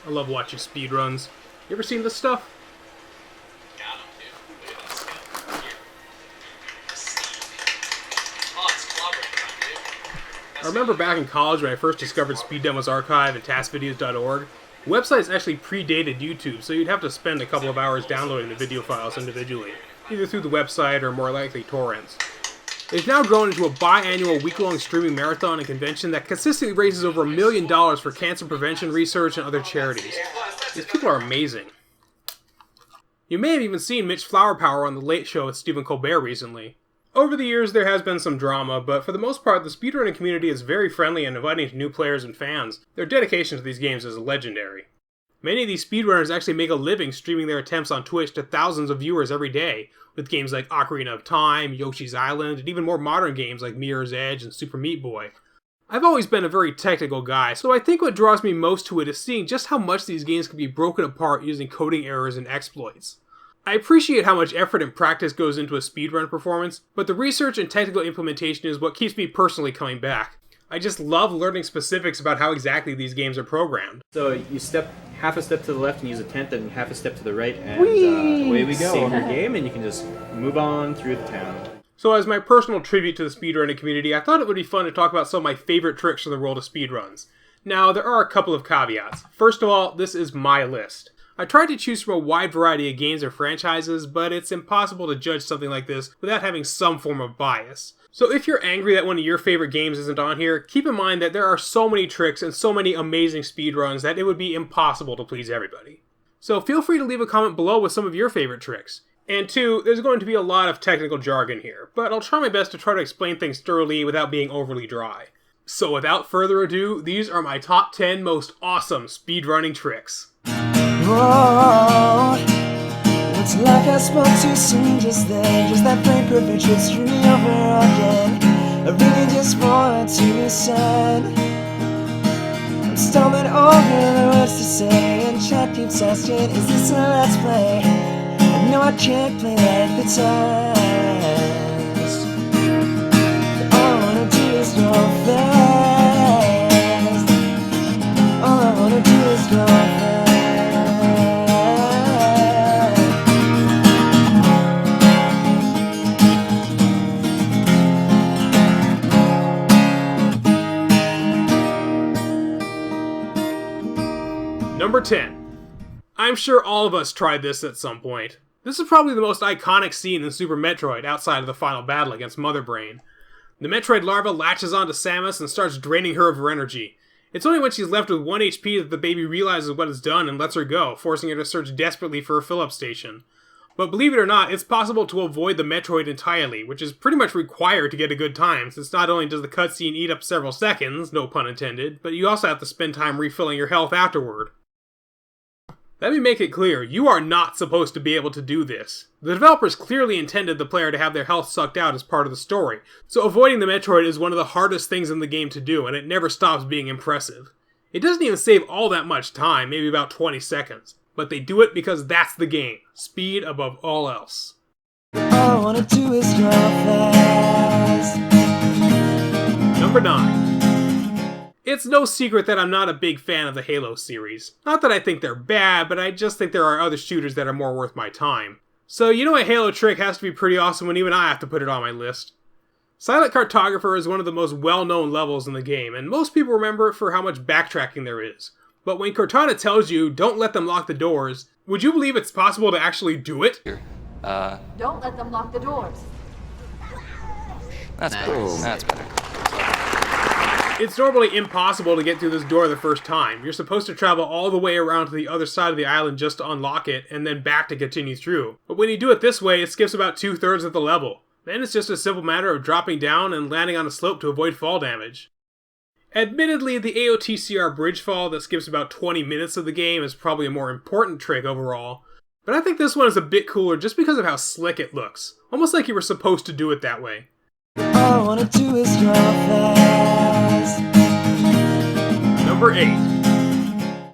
I love watching speedruns. You ever seen this stuff? Got him, dude. Look at this guy. Here. Steve. Oh, it's collaborating, dude. I remember back in college when I first discovered Speed Demo's Archive and TaskVideos.org. The websites actually predated YouTube, so you'd have to spend a couple of hours downloading the video files individually, either through the website or more likely torrents. They've now grown into a biannual week-long streaming marathon and convention that consistently raises over $1 million for cancer prevention research and other charities. These people are amazing. You may have even seen Mitch Flower Power on The Late Show with Stephen Colbert recently. Over the years, there has been some drama, but for the most part, the speedrunning community is very friendly and inviting to new players and fans. Their dedication to these games is legendary. Many of these speedrunners actually make a living streaming their attempts on Twitch to thousands of viewers every day, with games like Ocarina of Time, Yoshi's Island, and even more modern games like Mirror's Edge and Super Meat Boy. I've always been a very technical guy, so I think what draws me most to it is seeing just how much these games can be broken apart using coding errors and exploits. I appreciate how much effort and practice goes into a speedrun performance, but the research and technical implementation is what keeps me personally coming back. I just love learning specifics about how exactly these games are programmed. So you step half a step to the left and use a tent, then half a step to the right, and away we go. Save your game, and you can just move on through the town. So as my personal tribute to the speedrunning community, I thought it would be fun to talk about some of my favorite tricks from the world of speedruns. Now, there are a couple of caveats. First of all, this is my list. I tried to choose from a wide variety of games or franchises, but it's impossible to judge something like this without having some form of bias. So if you're angry that one of your favorite games isn't on here, keep in mind that there are so many tricks and so many amazing speedruns that it would be impossible to please everybody. So feel free to leave a comment below with some of your favorite tricks. And two, there's going to be a lot of technical jargon here, but I'll try my best to try to explain things thoroughly without being overly dry. So without further ado, these are my top 10 most awesome speedrunning tricks. Oh, it's like I spoke too soon just then. Just that brain perfect should stream me over again. I really just want to listen. I'm stumbling over the words to say, and chat keeps asking, is this a let's play? I know I can't play like the times. All I wanna do is go fast. All I wanna do is go fast. Number 10. I'm sure all of us tried this at some point. This is probably the most iconic scene in Super Metroid outside of the final battle against Mother Brain. The Metroid larva latches onto Samus and starts draining her of her energy. It's only when she's left with 1 HP that the baby realizes what it's done and lets her go, forcing her to search desperately for a fill-up station. But believe it or not, it's possible to avoid the Metroid entirely, which is pretty much required to get a good time, since not only does the cutscene eat up several seconds, no pun intended, but you also have to spend time refilling your health afterward. Let me make it clear, you are not supposed to be able to do this. The developers clearly intended the player to have their health sucked out as part of the story, so avoiding the Metroid is one of the hardest things in the game to do, and it never stops being impressive. It doesn't even save all that much time, maybe about 20 seconds, but they do it because that's the game. Speed above all else. All I wanna do is go fast. Number 9. It's no secret that I'm not a big fan of the Halo series. Not that I think they're bad, but I just think there are other shooters that are more worth my time. So you know a Halo trick has to be pretty awesome when even I have to put it on my list. Silent Cartographer is one of the most well-known levels in the game, and most people remember it for how much backtracking there is. But when Cortana tells you, don't let them lock the doors, would you believe it's possible to actually do it? Don't let them lock the doors. That's better. That's better. It's normally impossible to get through this door the first time. You're supposed to travel all the way around to the other side of the island just to unlock it, and then back to continue through. But when you do it this way, it skips about 2/3 of the level. Then it's just a simple matter of dropping down and landing on a slope to avoid fall damage. Admittedly, the AOTCR bridge fall that skips about 20 minutes of the game is probably a more important trick overall, but I think this one is a bit cooler just because of how slick it looks. Almost like you were supposed to do it that way. All I wanna do is go fast. Number 8.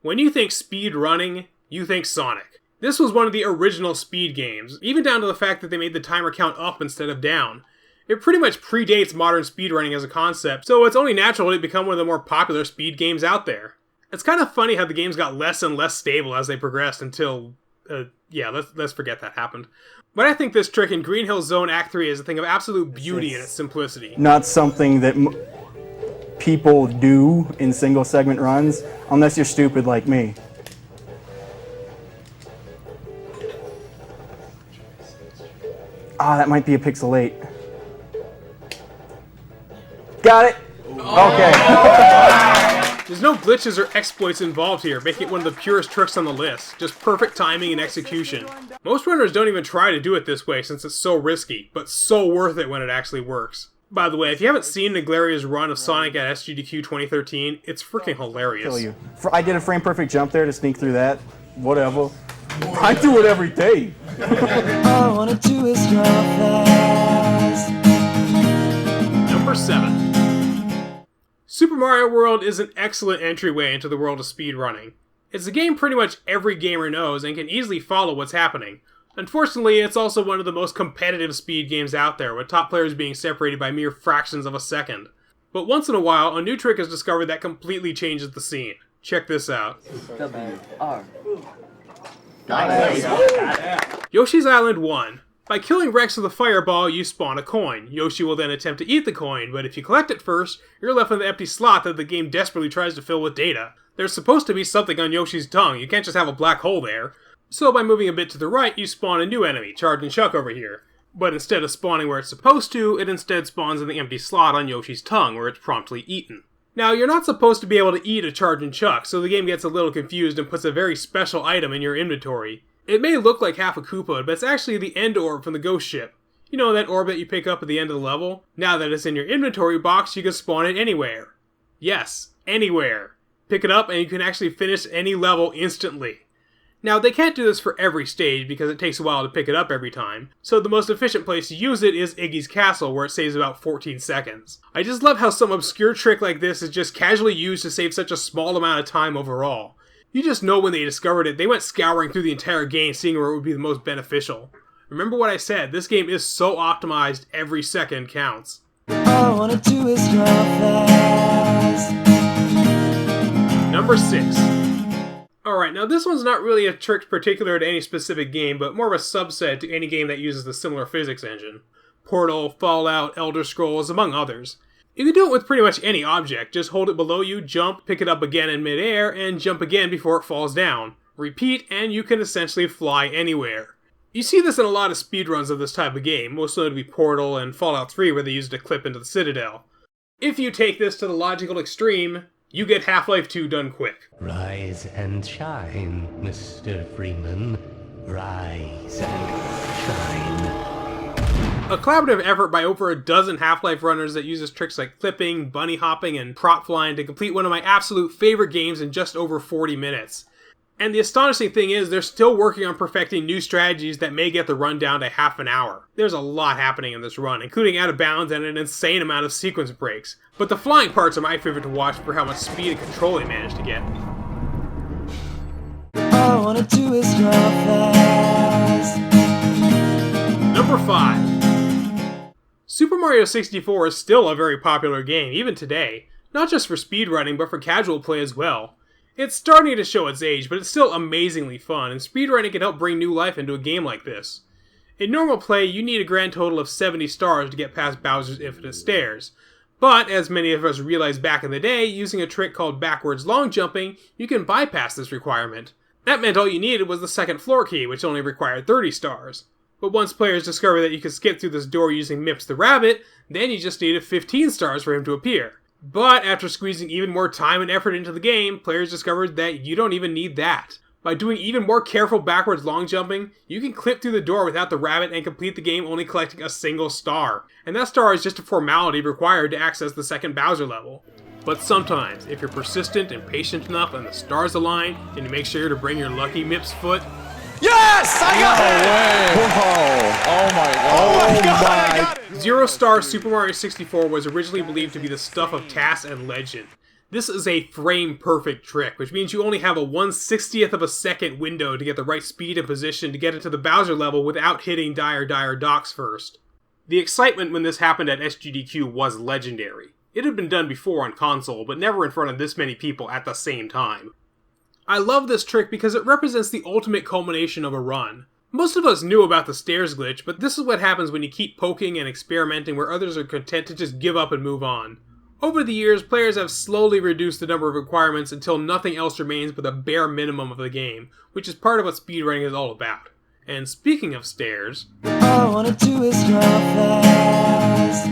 When you think speed running, you think Sonic. This was one of the original speed games, even down to the fact that they made the timer count up instead of down. It pretty much predates modern speedrunning as a concept, so it's only natural to become one of the more popular speed games out there. It's kind of funny how the games got less and less stable as they progressed until... yeah, let's forget that happened. But I think this trick in Green Hill Zone Act 3 is a thing of absolute beauty in its simplicity. Not something that people do in single segment runs, unless you're stupid like me. Ah, that might be a pixel 8. Got it! Okay. There's no glitches or exploits involved here, making it one of the purest tricks on the list. Just perfect timing and execution. Most runners don't even try to do it this way since it's so risky, but so worth it when it actually works. By the way, if you haven't seen Naglaria's run of Sonic at SGDQ 2013, it's freaking hilarious. Kill you. I did a frame perfect jump there to sneak through that. Whatever. I do it every day. All I wanna do is draw fast. Number 7. Super Mario World is an excellent entryway into the world of speedrunning. It's a game pretty much every gamer knows and can easily follow what's happening. Unfortunately, it's also one of the most competitive speed games out there, with top players being separated by mere fractions of a second. But once in a while, a new trick is discovered that completely changes the scene. Check this out. W-R. Yoshi's Island 1. By killing Rex with a fireball, you spawn a coin. Yoshi will then attempt to eat the coin, but if you collect it first, you're left with an empty slot that the game desperately tries to fill with data. There's supposed to be something on Yoshi's tongue, you can't just have a black hole there. So by moving a bit to the right, you spawn a new enemy, Charge and Chuck over here. But instead of spawning where it's supposed to, it instead spawns in the empty slot on Yoshi's tongue, where it's promptly eaten. Now, you're not supposed to be able to eat a Charge and Chuck, so the game gets a little confused and puts a very special item in your inventory. It may look like half a Koopa, but it's actually the end orb from the ghost ship. You know, that orb that you pick up at the end of the level? Now that it's in your inventory box, you can spawn it anywhere. Yes, anywhere. Pick it up and you can actually finish any level instantly. Now, they can't do this for every stage because it takes a while to pick it up every time, so the most efficient place to use it is Iggy's Castle, where it saves about 14 seconds. I just love how some obscure trick like this is just casually used to save such a small amount of time overall. You just know when they discovered it, they went scouring through the entire game seeing where it would be the most beneficial. Remember what I said, this game is so optimized, every second counts. All I wanna do is draw fast. Number 6. Alright, now this one's not really a trick particular to any specific game, but more of a subset to any game that uses the similar physics engine. Portal, Fallout, Elder Scrolls, among others. You can do it with pretty much any object, just hold it below you, jump, pick it up again in midair, and jump again before it falls down. Repeat, and you can essentially fly anywhere. You see this in a lot of speedruns of this type of game, most notably Portal and Fallout 3 where they used a clip into the Citadel. If you take this to the logical extreme, you get Half-Life 2 done quick. Rise and shine, Mr. Freeman. Rise and shine. A collaborative effort by over a dozen Half-Life runners that uses tricks like clipping, bunny hopping, and prop flying to complete one of my absolute favorite games in just over 40 minutes. And the astonishing thing is, they're still working on perfecting new strategies that may get the run down to half an hour. There's a lot happening in this run, including out of bounds and an insane amount of sequence breaks. But the flying parts are my favorite to watch for how much speed and control they managed to get. All I wanna do is draw fast. Number 5. Super Mario 64 is still a very popular game, even today. Not just for speedrunning, but for casual play as well. It's starting to show its age, but it's still amazingly fun, and speedrunning can help bring new life into a game like this. In normal play, you need a grand total of 70 stars to get past Bowser's Infinite Stairs. But, as many of us realized back in the day, using a trick called backwards long jumping, you can bypass this requirement. That meant all you needed was the second floor key, which only required 30 stars. But once players discovered that you could skip through this door using Mips the Rabbit, then you just needed 15 stars for him to appear. But after squeezing even more time and effort into the game, players discovered that you don't even need that. By doing even more careful backwards long jumping, you can clip through the door without the rabbit and complete the game only collecting a single star. And that star is just a formality required to access the second Bowser level. But sometimes, if you're persistent and patient enough and the stars align, and you make sure to bring your lucky Mips foot, Yes! I got it! Oh my god. Oh my god, I got it! Zero-star Super Mario 64 was originally believed to be the stuff of TAS and Legend. This is a frame-perfect trick, which means you only have a 1/60th of a second window to get the right speed and position to get into the Bowser level without hitting Dire Dire Docks first. The excitement when this happened at SGDQ was legendary. It had been done before on console, but never in front of this many people at the same time. I love this trick because it represents the ultimate culmination of a run. Most of us knew about the stairs glitch, but this is what happens when you keep poking and experimenting where others are content to just give up and move on. Over the years, players have slowly reduced the number of requirements until nothing else remains but the bare minimum of the game, which is part of what speedrunning is all about. And speaking of stairs... All I wanna do is draw fast.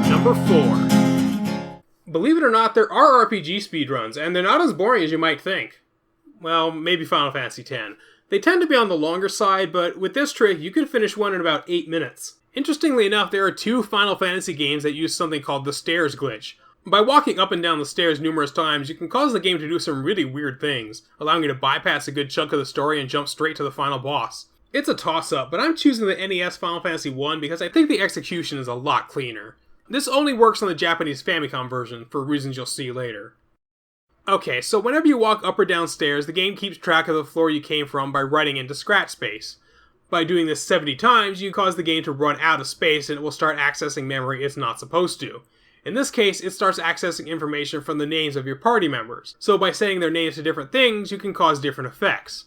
Number 4. Believe it or not, there are RPG speedruns, and they're not as boring as you might think. Well, maybe Final Fantasy X. They tend to be on the longer side, but with this trick, you can finish one in about 8 minutes. Interestingly enough, there are 2 Final Fantasy games that use something called the stairs glitch. By walking up and down the stairs numerous times, you can cause the game to do some really weird things, allowing you to bypass a good chunk of the story and jump straight to the final boss. It's a toss-up, but I'm choosing the NES Final Fantasy I because I think the execution is a lot cleaner. This only works on the Japanese Famicom version, for reasons you'll see later. Okay, so whenever you walk up or down stairs, the game keeps track of the floor you came from by writing into scratch space. By doing this 70 times, you cause the game to run out of space and it will start accessing memory it's not supposed to. In this case, it starts accessing information from the names of your party members, so by setting their names to different things, you can cause different effects.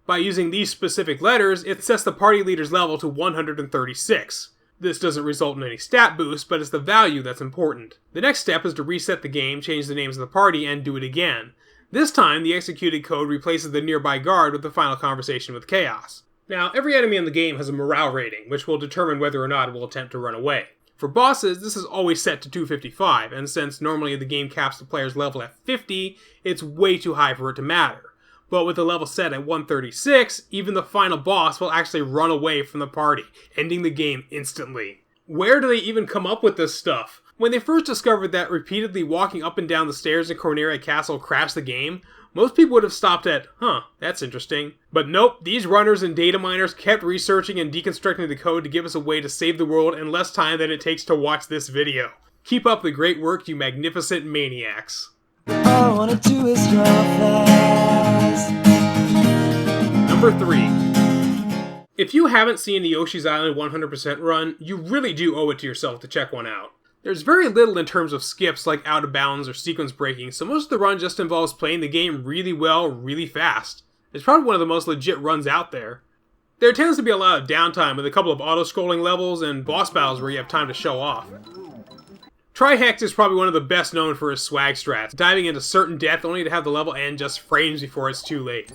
By using these specific letters, it sets the party leader's level to 136. This doesn't result in any stat boost, but it's the value that's important. The next step is to reset the game, change the names of the party, and do it again. This time, the executed code replaces the nearby guard with the final conversation with Chaos. Now, every enemy in the game has a morale rating, which will determine whether or not it will attempt to run away. For bosses, this is always set to 255, and since normally the game caps the player's level at 50, it's way too high for it to matter. But with the level set at 136, even the final boss will actually run away from the party, ending the game instantly. Where do they even come up with this stuff? When they first discovered that repeatedly walking up and down the stairs in Corneria Castle crashed the game, most people would have stopped at, that's interesting. But nope, these runners and data miners kept researching and deconstructing the code to give us a way to save the world in less time than it takes to watch this video. Keep up the great work, you magnificent maniacs. All I wanna do is draw fast. Number 3. If you haven't seen the Yoshi's Island 100% run, you really do owe it to yourself to check one out. There's very little in terms of skips like out of bounds or sequence breaking, so most of the run just involves playing the game really well, really fast. It's probably one of the most legit runs out there. There tends to be a lot of downtime with a couple of auto-scrolling levels and boss battles where you have time to show off. Trihex is probably one of the best known for his swag strats, diving into certain death only to have the level end just frames before it's too late.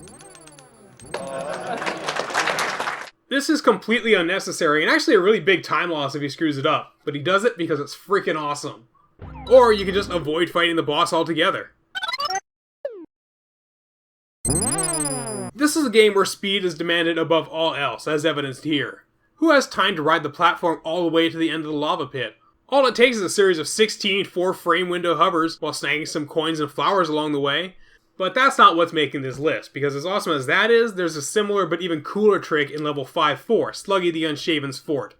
This is completely unnecessary and actually a really big time loss if he screws it up, but he does it because it's freaking awesome. Or you can just avoid fighting the boss altogether. This is a game where speed is demanded above all else, as evidenced here. Who has time to ride the platform all the way to the end of the lava pit? All it takes is a series of 16 4-frame window hovers while snagging some coins and flowers along the way. But that's not what's making this list, because as awesome as that is, there's a similar but even cooler trick in level 5-4, Sluggy the Unshaven's Fort.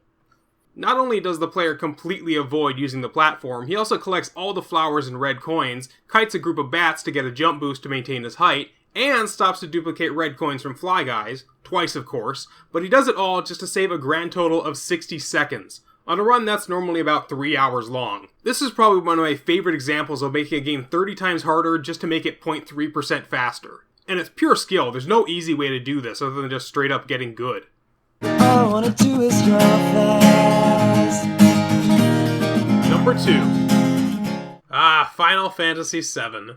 Not only does the player completely avoid using the platform, he also collects all the flowers and red coins, kites a group of bats to get a jump boost to maintain his height, and stops to duplicate red coins from Fly Guys, twice of course, but he does it all just to save a grand total of 60 seconds. On a run that's normally about 3 hours long. This is probably one of my favorite examples of making a game 30 times harder just to make it 0.3% faster. And it's pure skill, there's no easy way to do this other than just straight up getting good. All I wanna do is draw fast. Number 2. Final Fantasy VII.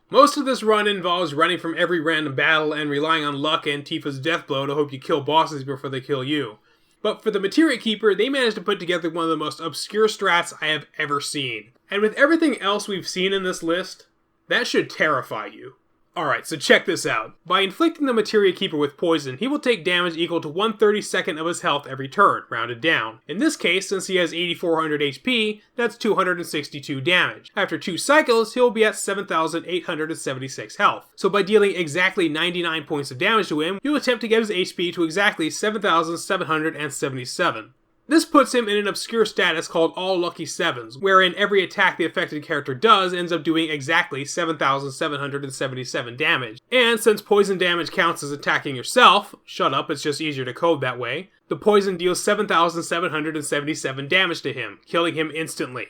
Most of this run involves running from every random battle and relying on luck and Tifa's death blow to hope you kill bosses before they kill you. But for the Materia Keeper, they managed to put together one of the most obscure strats I have ever seen. And with everything else we've seen in this list, that should terrify you. Alright, so check this out. By inflicting the Materia Keeper with poison, he will take damage equal to 1/32 of his health every turn, rounded down. In this case, since he has 8400 HP, that's 262 damage. After 2 cycles, he'll be at 7876 health. So by dealing exactly 99 points of damage to him, you attempt to get his HP to exactly 7777. This puts him in an obscure status called All Lucky Sevens, wherein every attack the affected character does ends up doing exactly 7,777 damage. And since poison damage counts as attacking yourself, shut up, it's just easier to code that way, the poison deals 7,777 damage to him, killing him instantly.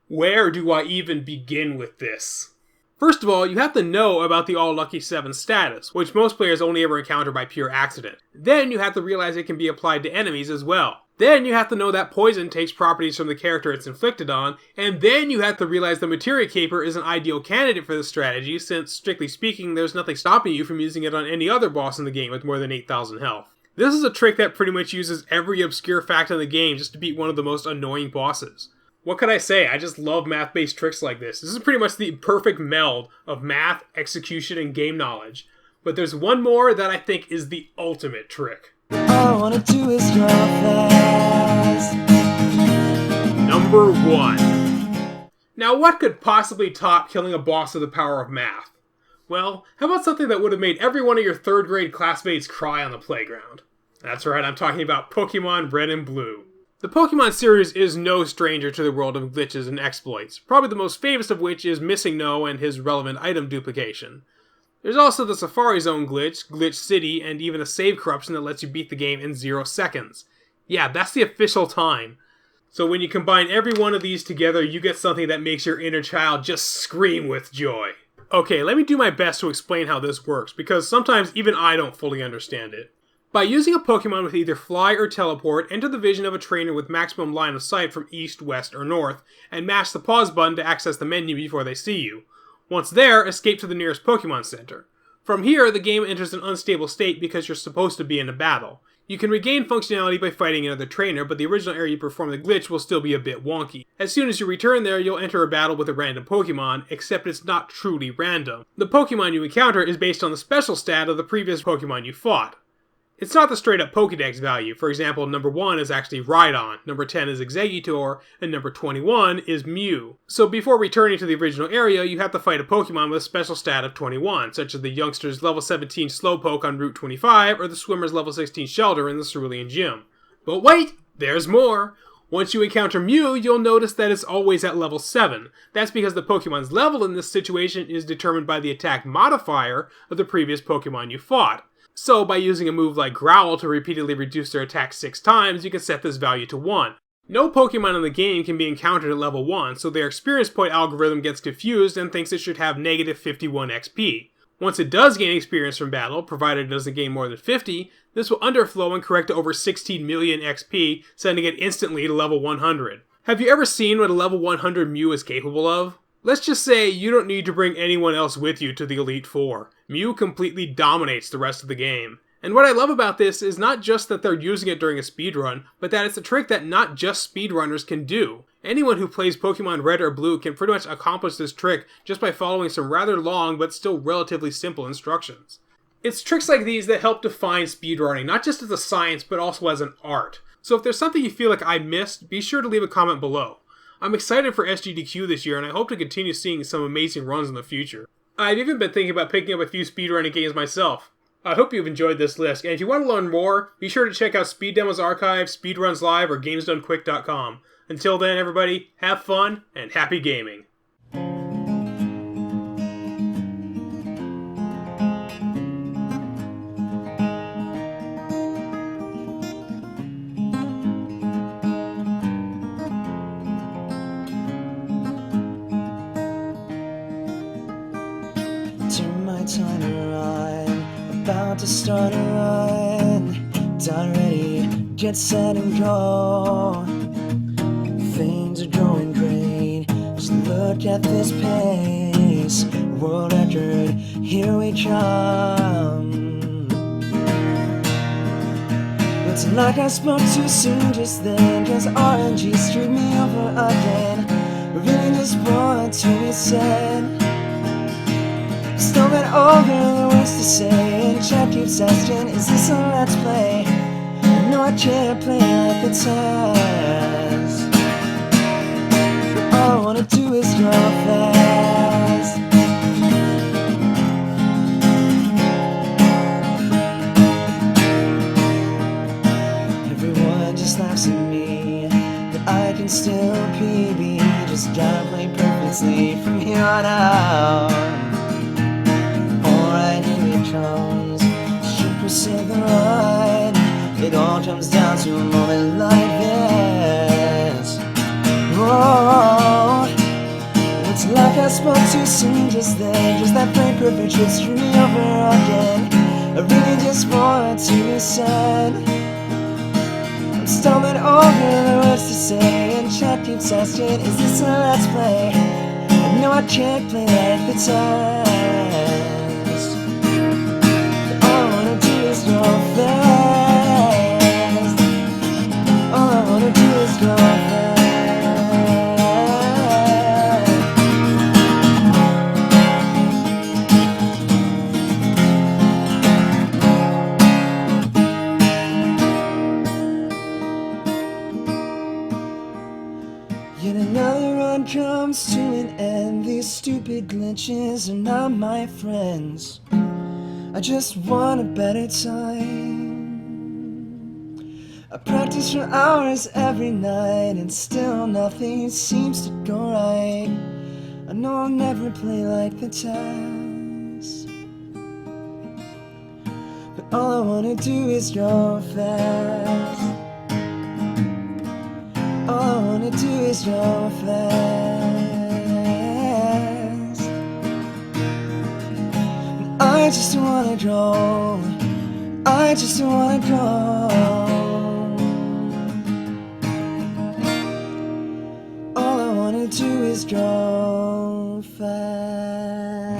Where do I even begin with this? First of all, you have to know about the All Lucky 7 status, which most players only ever encounter by pure accident. Then you have to realize it can be applied to enemies as well. Then you have to know that poison takes properties from the character it's inflicted on, and then you have to realize the Materia Caper is an ideal candidate for this strategy, since, strictly speaking, there's nothing stopping you from using it on any other boss in the game with more than 8,000 health. This is a trick that pretty much uses every obscure fact in the game just to beat one of the most annoying bosses. What can I say? I just love math-based tricks like this. This is pretty much the perfect meld of math, execution, and game knowledge. But there's one more that I think is the ultimate trick. All I wanna do is draw fast. Number 1. Now what could possibly top killing a boss with the power of math? Well, how about something that would have made every one of your 3rd grade classmates cry on the playground? That's right, I'm talking about Pokemon Red and Blue. The Pokemon series is no stranger to the world of glitches and exploits, probably the most famous of which is Missing No and his relevant item duplication. There's also the Safari Zone glitch, Glitch City, and even a save corruption that lets you beat the game in 0 seconds. Yeah, that's the official time. So when you combine every one of these together, you get something that makes your inner child just scream with joy. Okay, let me do my best to explain how this works, because sometimes even I don't fully understand it. By using a Pokemon with either Fly or Teleport, enter the vision of a trainer with maximum line of sight from east, west, or north, and mash the pause button to access the menu before they see you. Once there, escape to the nearest Pokemon Center. From here, the game enters an unstable state because you're supposed to be in a battle. You can regain functionality by fighting another trainer, but the original area you perform the glitch will still be a bit wonky. As soon as you return there, you'll enter a battle with a random Pokemon, except it's not truly random. The Pokemon you encounter is based on the special stat of the previous Pokemon you fought. It's not the straight up Pokédex value. For example, number 1 is actually Rhydon, number 10 is Exeggutor, and number 21 is Mew. So before returning to the original area, you have to fight a Pokemon with a special stat of 21, such as the youngster's level 17 Slowpoke on Route 25, or the swimmer's level 16 Shelter in the Cerulean Gym. But wait! There's more! Once you encounter Mew, you'll notice that it's always at level 7. That's because the Pokemon's level in this situation is determined by the attack modifier of the previous Pokemon you fought. So, by using a move like Growl to repeatedly reduce their attack 6 times, you can set this value to 1. No Pokemon in the game can be encountered at level 1, so their experience point algorithm gets confused and thinks it should have negative 51 XP. Once it does gain experience from battle, provided it doesn't gain more than 50, this will underflow and correct to over 16 million XP, sending it instantly to level 100. Have you ever seen what a level 100 Mew is capable of? Let's just say you don't need to bring anyone else with you to the Elite Four. Mew completely dominates the rest of the game. And what I love about this is not just that they're using it during a speedrun, but that it's a trick that not just speedrunners can do. Anyone who plays Pokemon Red or Blue can pretty much accomplish this trick just by following some rather long but still relatively simple instructions. It's tricks like these that help define speedrunning, not just as a science but also as an art. So if there's something you feel like I missed, be sure to leave a comment below. I'm excited for SGDQ this year, and I hope to continue seeing some amazing runs in the future. I've even been thinking about picking up a few speedrunning games myself. I hope you've enjoyed this list, and if you want to learn more, be sure to check out Speed Demos Archive, Speedruns Live, or GamesDoneQuick.com. Until then, everybody, have fun, and happy gaming. Turn my timer on, about to start a run. Done ready, get set and go. Things are going great, just look at this pace. World record, here we come. Looks like I spoke too soon just then, cause RNG screwed me over again. Really just want to be said. Still been over the words to say. Chat keeps asking, is this a let's play? I know I can't play like the test, but all I wanna do is draw fast. Everyone just laughs at me, but I can still PB. Just gotta play perfectly from here on out. Comes, Super save the run. It all comes down to a moment like this. Whoa. I spoke too soon just then. Just that brain perfect should screw me over again. I really just want to be sad. I'm stumbling over the words to say, and chat keeps asking, is this a let's play? I know I can't play like the times. All I wanna do is go fast. All I wanna do is go fast. Yet another run comes to an end. These stupid glitches are not my friends. I just want a better time. I practice for hours every night, and still nothing seems to go right. I know I'll never play like the times, but all I wanna do is go fast. All I wanna do is go fast. I just wanna go. I just wanna go. All I wanna do is go fast.